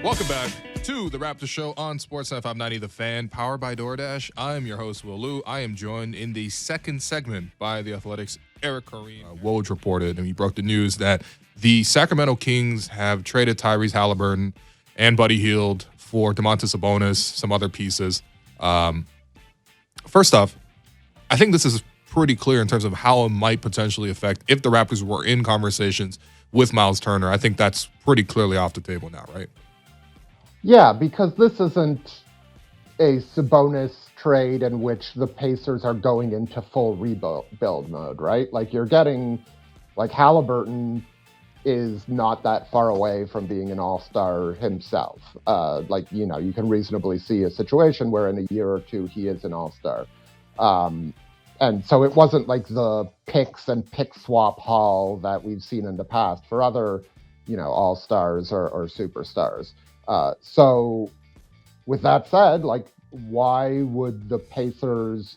Welcome back to the Raptors Show on Sportsnet 590 The Fan, powered by DoorDash. I'm your host, Lou. I am joined in the second segment by the Athletic's Eric Koreen. Woj reported, and he broke the news that the Sacramento Kings have traded Tyrese Halliburton and Buddy Hield for Domantas Sabonis, some other pieces. First off, I think this is pretty clear in terms of how it might potentially affect if the Raptors were in conversations with Myles Turner. I think that's pretty clearly off the table now, right? Yeah, because this isn't a Sabonis trade in which the Pacers are going into full rebuild mode, right? Like you're getting, like Halliburton is not that far away from being an all-star himself. You can reasonably see a situation where in a year or two he is an all-star. And so it wasn't like the picks and pick swap haul that we've seen in the past for other, all-stars or superstars. So with that said, like, why would the Pacers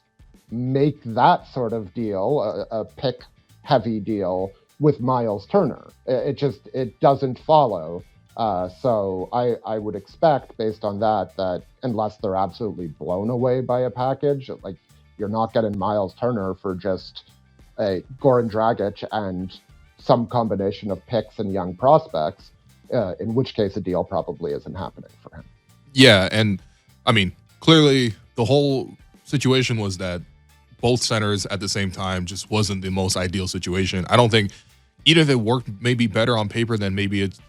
make that sort of deal, a pick-heavy deal, with Myles Turner? It doesn't follow. So I would expect, based on that unless they're absolutely blown away by a package, like you're not getting Myles Turner for just a Goran Dragic and some combination of picks and young prospects. In which case a deal probably isn't happening for him. Yeah, and I mean, clearly the whole situation was that both centers at the same time just wasn't the most ideal situation. I don't think either of it worked maybe better on paper than maybe it's,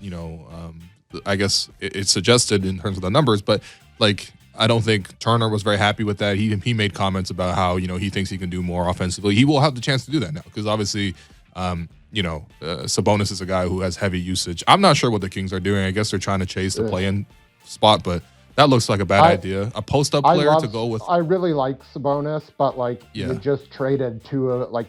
I guess it's suggested in terms of the numbers, but like I don't think Turner was very happy with that. He made comments about how, he thinks he can do more offensively. He will have the chance to do that now because obviously Sabonis is a guy who has heavy usage. I'm not sure what the Kings are doing. I guess they're trying to chase the play-in spot, but that looks like a bad idea. A post-up player to go with. I really like Sabonis, but you just traded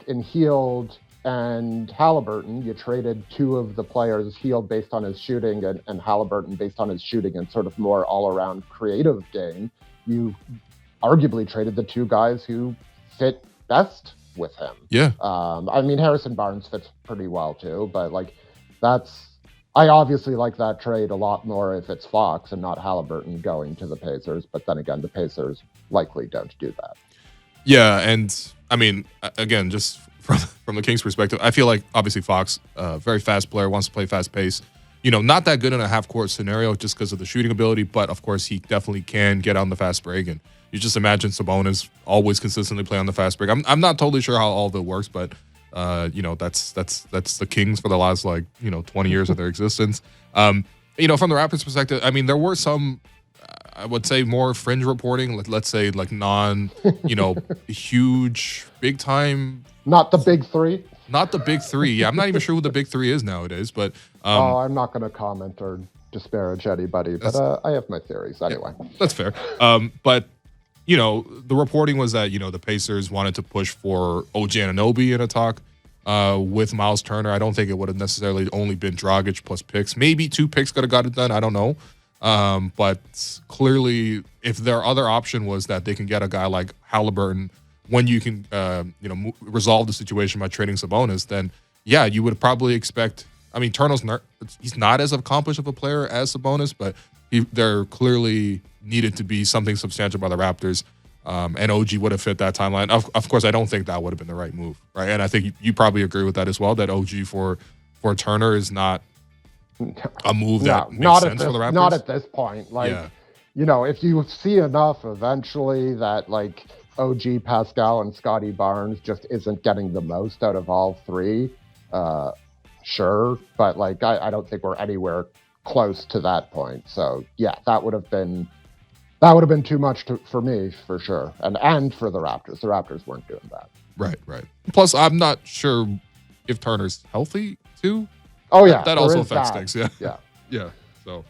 in Hield and Halliburton. You traded two of the players, Hield based on his shooting and Halliburton based on his shooting and sort of more all-around creative game. You arguably traded the two guys who fit best with him. Yeah. Harrison Barnes fits pretty well too, but I obviously like that trade a lot more if it's Fox and not Halliburton going to the Pacers, but then again, the Pacers likely don't do that. Yeah, and again, just from the Kings' perspective, I feel like obviously Fox, very fast player, wants to play fast pace. Not that good in a half-court scenario just because of the shooting ability, but of course he definitely can get on the fast break. And you just imagine Sabonis always consistently play on the fast break. I'm not totally sure how all of it works, but that's the Kings for the last 20 years of their existence. From the Raptors' perspective, there were some, I would say, more fringe reporting. Let's say non, huge, big time. Not the big three. Not the big three. Yeah, I'm not even sure who the big three is nowadays. But I'm not going to comment or disparage anybody, but I have my theories anyway. Yeah, that's fair. But the reporting was that the Pacers wanted to push for OG Anunoby in a talk with Myles Turner. I don't think it would have necessarily only been Dragic plus picks. Maybe 2 picks could have got it done. I don't know. But clearly, if their other option was that they can get a guy like Halliburton when you can, resolve the situation by trading Sabonis, then yeah, you would probably expect. Turner's he's not as accomplished of a player as Sabonis, but there clearly needed to be something substantial by the Raptors, and OG would have fit that timeline. Of course, I don't think that would have been the right move, right? And I think you probably agree with that as well. That OG for Turner is not a move that makes sense for the Raptors. Not at this point. If you see enough eventually that OG, Pascal, and Scotty Barnes just isn't getting the most out of all three, sure. But I don't think we're anywhere close to that point. So yeah, that would have been too much for me for sure, and for the Raptors. The Raptors weren't doing that. Right. Plus, I'm not sure if Turner's healthy too. Oh yeah, that also affects things. Yeah. Yeah. So